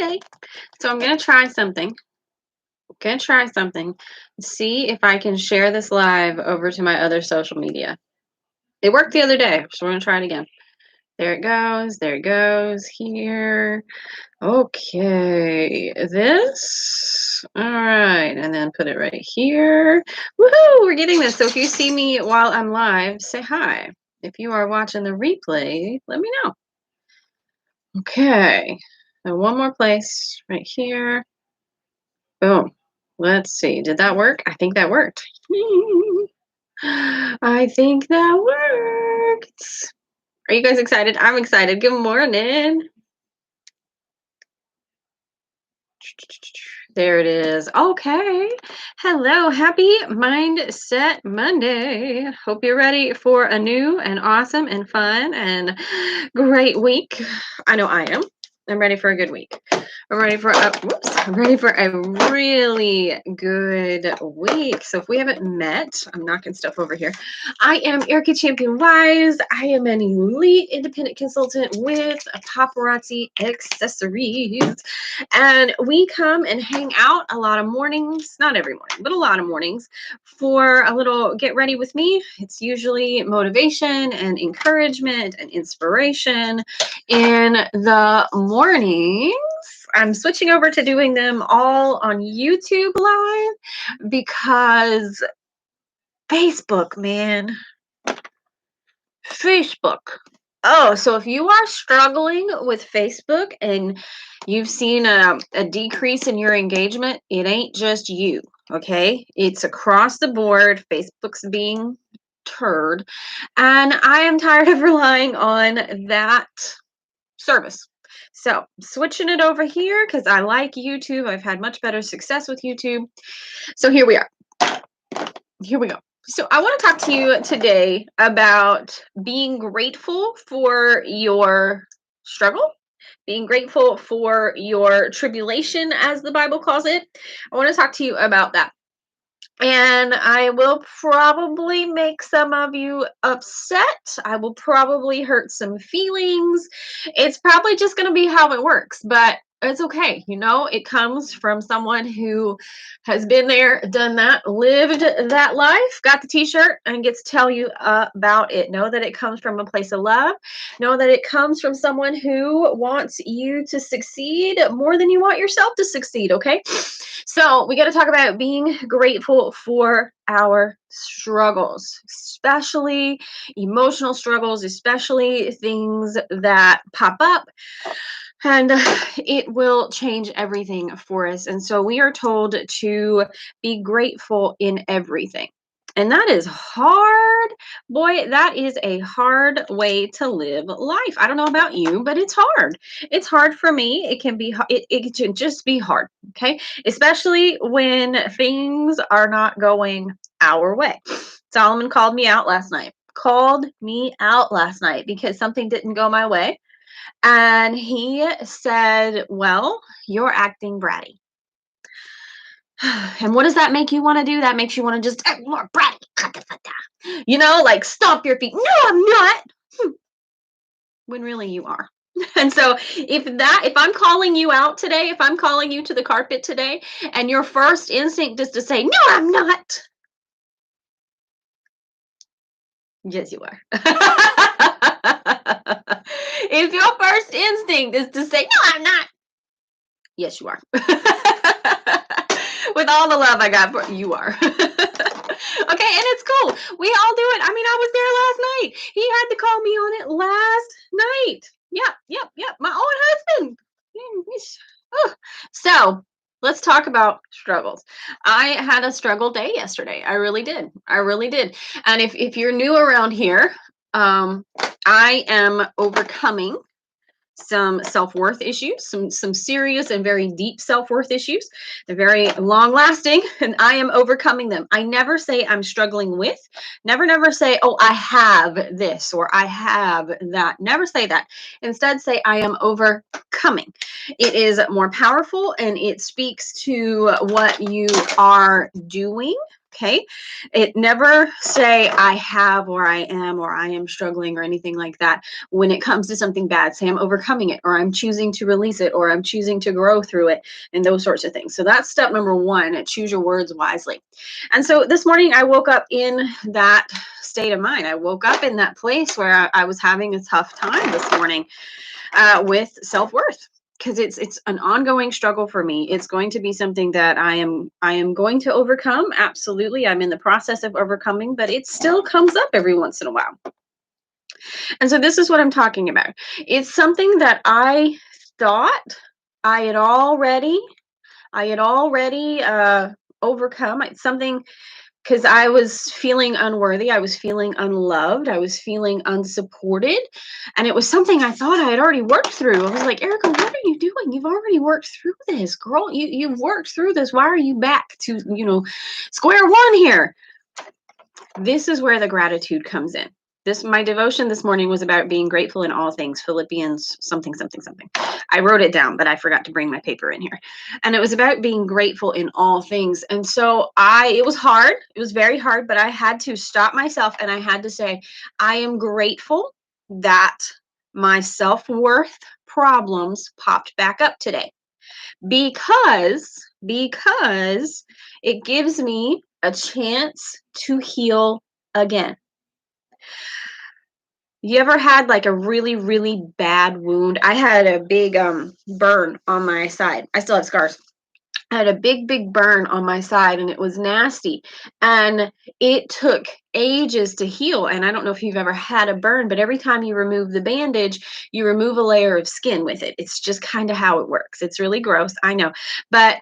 today. So I'm going to try something. See if I can share this live over to my other social media. It worked the other day, so we're going to try it again. There it goes. There it goes. Here. Okay. This. All right. And then put it right here. Woohoo! We're getting this. So if you see me while I'm live, say hi. If you are watching the replay, let me know. Okay. And one more place right here. Boom. Let's see. Did that work? I think that worked. I think that worked. Are you guys excited? I'm excited. Good morning. There it is. Okay. Hello. Happy Mindset Monday. Hope you're ready for a new and awesome and fun and great week. I know I am. I'm ready for a good week. I'm ready for a really good week. So if we haven't met, I'm knocking stuff over here. I am Erica Champion Wise. I am an elite independent consultant with paparazzi accessories. And we come and hang out a lot of mornings, not every morning, but a lot of mornings for a little get ready with me. It's usually motivation and encouragement and inspiration in the mornings. I'm switching over to doing them all on YouTube Live because Facebook, man. Facebook. Oh, so if you are struggling with Facebook and you've seen a decrease in your engagement, it ain't just you, okay? It's across the board. Facebook's being turd. And I am tired of relying on that service. So switching it over here because I like YouTube. I've had much better success with YouTube. So here we are. Here we go. So I want to talk to you today about being grateful for your struggle, being grateful for your tribulation, as the Bible calls it. I want to talk to you about that. And I will probably make some of you upset. I will probably hurt some feelings. It's probably just going to be how it works, but it's okay. You know, it comes from someone who has been there, done that, lived that life, got the t-shirt, and gets to tell you about it. Know that it comes from a place of love. Know that it comes from someone who wants you to succeed more than you want yourself to succeed, okay? So we got to talk about being grateful for our struggles, especially emotional struggles, especially things that pop up, and it will change everything for us. And so we are told to be grateful in everything. And that is hard. Boy, that is a hard way to live life. I don't know about you, but it's hard. It's hard for me. It can be, it can just be hard. Okay. Especially when things are not going our way. Solomon called me out last night. Because something didn't go my way. And he said, well, you're acting bratty. And what does that make you want to do? That makes you want to just act more bratty. You know, like stomp your feet. No, I'm not. When really you are. And so if I'm calling you out today, if I'm calling you to the carpet today, and your first instinct is to say, no, I'm not. Yes, you are. If your first instinct is to say, no, I'm not. Yes, you are. With all the love I got for you are. Okay, and it's cool. We all do it. I mean, I was there last night. He had to call me on it last night. Yep. My own husband. So let's talk about struggles. I had a struggle day yesterday. I really did. And if you're new around here, I am overcoming some self-worth issues, some serious and very deep self-worth issues. They're very long-lasting, and I am overcoming them. I never say I'm struggling with, never say, oh, I have this or I have that. Never say that. Instead, say I am overcoming. It is more powerful, and it speaks to what you are doing Okay. It never say I have or I am struggling or anything like that. When it comes to something bad, say I'm overcoming it or I'm choosing to release it or I'm choosing to grow through it and those sorts of things. So that's step number one, choose your words wisely. And so this morning I woke up in that state of mind. I woke up in that place where I was having a tough time this morning with self-worth, because it's an ongoing struggle for me. It's going to be something that I am going to overcome. Absolutely. I'm in the process of overcoming, but it still comes up every once in a while. And so this is what I'm talking about. It's something that I thought I had already I had already overcome. It's something because I was feeling unworthy. I was feeling unloved. I was feeling unsupported. And it was something I thought I had already worked through. I was like, Erica, what are you doing? You've already worked through this, girl. You've worked through this. Why are you back to, square one here? This is where the gratitude comes in. My devotion this morning was about being grateful in all things, Philippians something something something. I wrote it down, but I forgot to bring my paper in here. And it was about being grateful in all things. And so it was hard. It was very hard, but I had to stop myself and I had to say, I am grateful that my self-worth problems popped back up today because it gives me a chance to heal again. You ever had like a really, really bad wound? I had a big burn on my side. I still have scars. I had a big, big burn on my side and it was nasty. And it took ages to heal. And I don't know if you've ever had a burn, but every time you remove the bandage, you remove a layer of skin with it. It's just kind of how it works. It's really gross, I know. But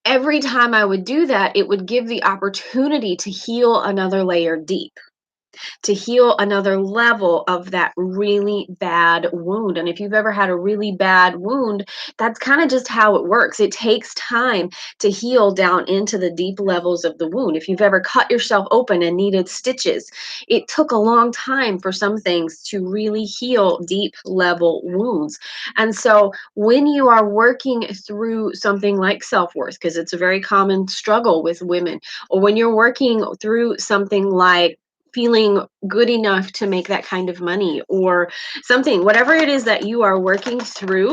every time I would do that, it would give the opportunity to heal another layer deep, to heal another level of that really bad wound. And if you've ever had a really bad wound, that's kind of just how it works. It takes time to heal down into the deep levels of the wound. If you've ever cut yourself open and needed stitches, it took a long time for some things to really heal deep level wounds. And so when you are working through something like self-worth, because it's a very common struggle with women, or when you're working through something like feeling good enough to make that kind of money or something, whatever it is that you are working through,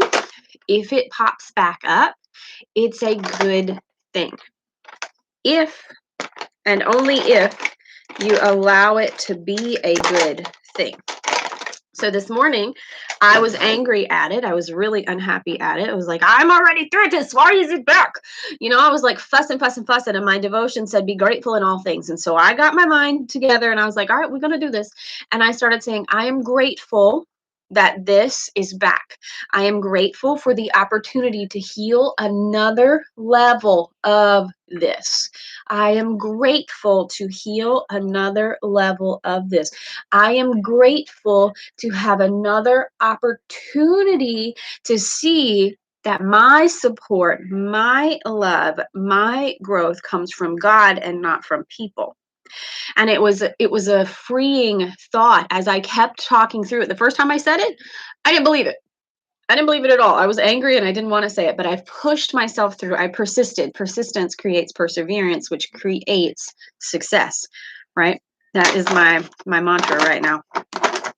if it pops back up, it's a good thing. If and only if you allow it to be a good thing. So this morning, I was angry at it. I was really unhappy at it. I was like, I'm already through this. Why is it back? I was like fussing. And my devotion said, be grateful in all things. And so I got my mind together and I was like, all right, we're going to do this. And I started saying, I am grateful that this is back. I am grateful for the opportunity to heal another level of this. I am grateful to heal another level of this. I am grateful to have another opportunity to see that my support, my love, my growth comes from God and not from people. And it was a freeing thought as I kept talking through it. The first time I said it, I didn't believe it. I didn't believe it at all. I was angry and I didn't want to say it, but I pushed myself through. I persisted. Persistence creates perseverance, which creates success, right? That is my mantra right now.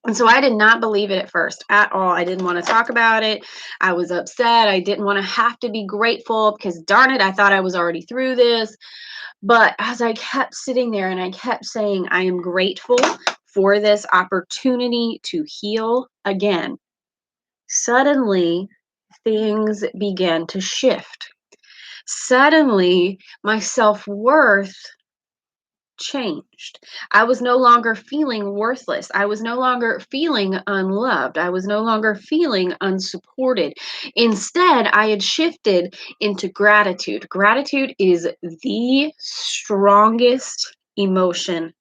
And so I did not believe it at first at all. I didn't want to talk about it. I was upset. I didn't want to have to be grateful because darn it, I thought I was already through this. But as I kept sitting there and I kept saying, I am grateful for this opportunity to heal again, suddenly things began to shift. Suddenly my self-worth changed. I was no longer feeling worthless. I was no longer feeling unloved. I was no longer feeling unsupported. Instead, I had shifted into gratitude. Gratitude is the strongest emotion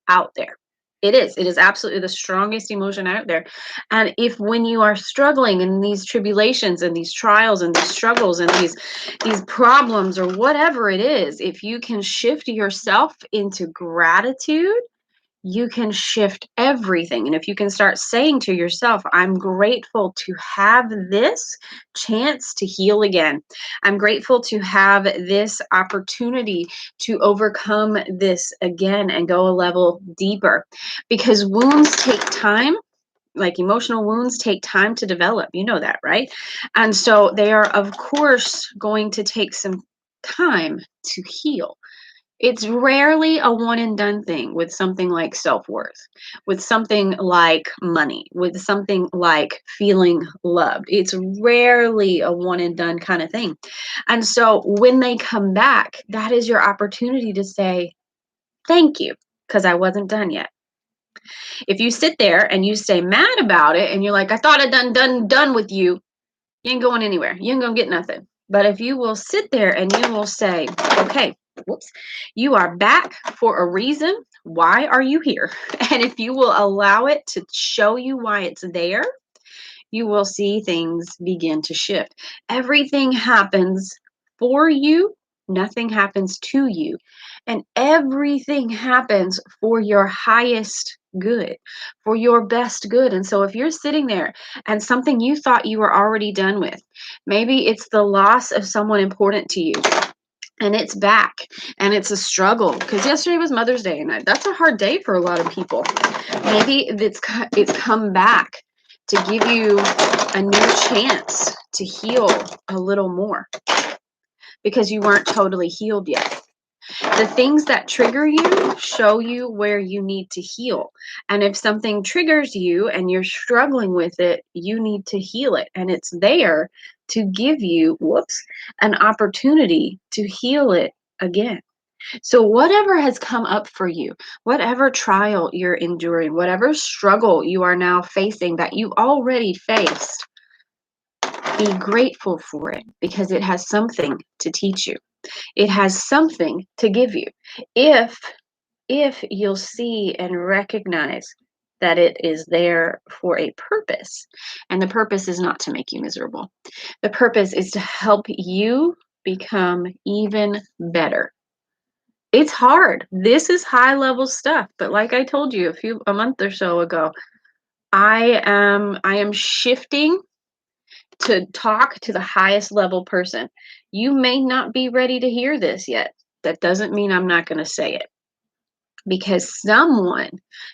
out there. It is. It is absolutely the strongest emotion out there. And if when you are struggling in these tribulations and these trials and these struggles and these problems or whatever it is, if you can shift yourself into gratitude, you can shift everything. And if you can start saying to yourself, I'm grateful to have this chance to heal again. I'm grateful to have this opportunity to overcome this again and go a level deeper. Because wounds take time. Like emotional wounds take time to develop. You know that, right? And so they are, of course, going to take some time to heal. It's rarely a one and done thing with something like self-worth, with something like money, with something like feeling loved. It's rarely a one and done kind of thing. And so when they come back, that is your opportunity to say, thank you, because I wasn't done yet. If you sit there and you stay mad about it and you're like, I thought I'd done with you, you ain't going anywhere. You ain't gonna get nothing. But if you will sit there and you will say, okay, whoops, you are back for a reason. Why are you here? And if you will allow it to show you why it's there, you will see things begin to shift. Everything happens for you, nothing happens to you. And everything happens for your highest good, for your best good. And so if you're sitting there and something you thought you were already done with, maybe it's the loss of someone important to you. And it's back and it's a struggle because yesterday was Mother's Day and that's a hard day for a lot of people. Maybe it's come back to give you a new chance to heal a little more because you weren't totally healed yet. The things that trigger you show you where you need to heal. And if something triggers you and you're struggling with it, you need to heal it. And it's there to give you, an opportunity to heal it again. So, whatever has come up for you, whatever trial you're enduring, whatever struggle you are now facing that you already faced, be grateful for it because it has something to teach you. It has something to give you. If you'll see and recognize that it is there for a purpose, and the purpose is not to make you miserable. The purpose is to help you become even better. It's hard. This is high level stuff, but like I told you a month or so ago, I am shifting to talk to the highest level person. You may not be ready to hear this yet. That doesn't mean I'm not going to say it because someone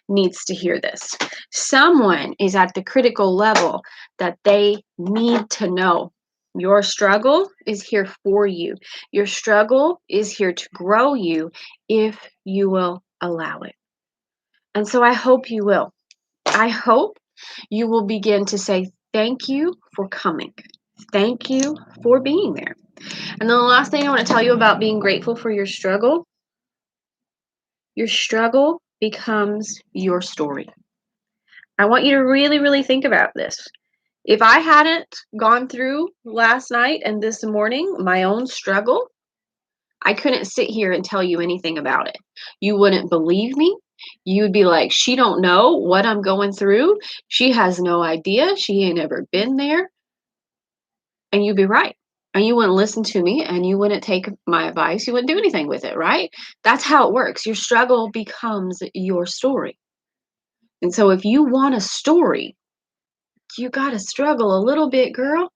needs to hear this. Someone is at the critical level that they need to know. Your struggle is here for you. Your struggle is here to grow you if you will allow it. And so I hope you will. I hope you will begin to say thank you for coming. Thank you for being there. And then the last thing I want to tell you about being grateful for your struggle becomes your story. I want you to really, really think about this. If I hadn't gone through last night and this morning my own struggle, I couldn't sit here and tell you anything about it. You wouldn't believe me. You'd be like, she don't know what I'm going through. She has no idea. She ain't ever been there. And you'd be right. And you wouldn't listen to me and you wouldn't take my advice. You wouldn't do anything with it, right? That's how it works. Your struggle becomes your story. And so if you want a story, you got to struggle a little bit, girl.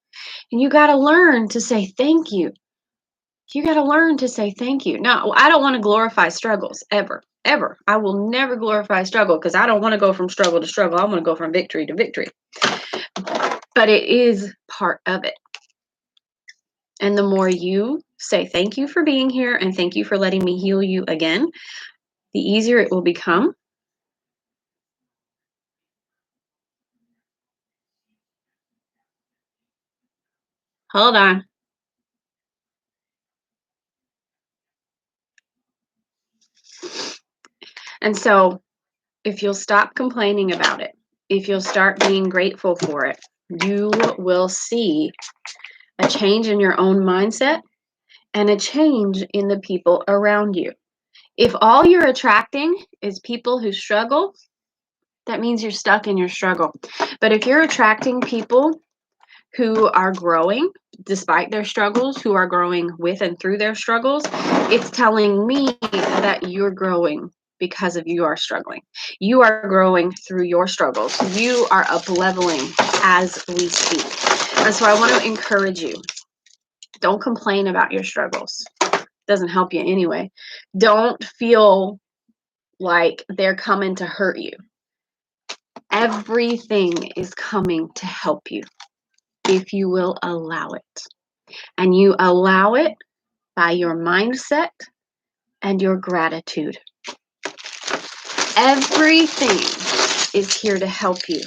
And you got to learn to say thank you. You got to learn to say thank you. Now, I don't want to glorify struggles ever, ever. I will never glorify struggle because I don't want to go from struggle to struggle. I want to go from victory to victory. But it is part of it. And the more you say thank you for being here and thank you for letting me heal you again, the easier it will become. Hold on. And so if you'll stop complaining about it, if you'll start being grateful for it, you will see a change in your own mindset and a change in the people around you. If all you're attracting is people who struggle, that means you're stuck in your struggle. But if you're attracting people who are growing despite their struggles, who are growing with and through their struggles, it's telling me that you're growing because of you are struggling. You are growing through your struggles. You are up leveling as we speak. And so I want to encourage you. Don't complain about your struggles. It doesn't help you anyway. Don't feel like they're coming to hurt you. Everything is coming to help you if you will allow it. And you allow it by your mindset and your gratitude. Everything is here to help you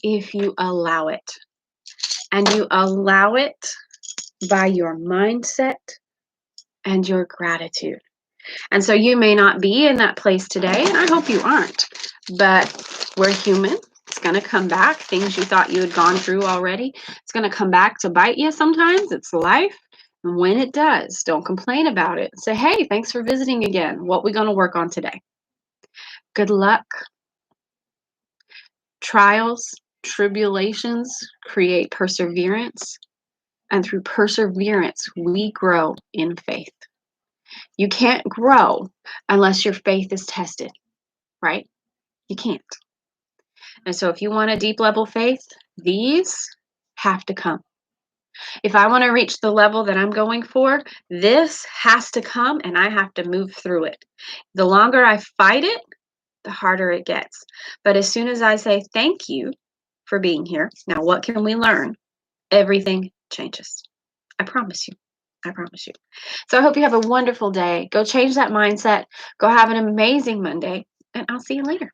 if you allow it. And you allow it by your mindset and your gratitude. And so you may not be in that place today, and I hope you aren't, but we're human. It's going to come back. Things you thought you had gone through already, it's going to come back to bite you sometimes. It's life. And when it does, don't complain about it. Say, hey, thanks for visiting again. What we going to work on today? Good luck. Trials, tribulations create perseverance. And through perseverance, we grow in faith. You can't grow unless your faith is tested, right? You can't. And so if you want a deep level faith, these have to come. If I want to reach the level that I'm going for, this has to come and I have to move through it. The longer I fight it, the harder it gets. But as soon as I say thank you for being here, now what can we learn? Everything changes. I promise you. I promise you. So I hope you have a wonderful day. Go change that mindset. Go have an amazing Monday, and I'll see you later.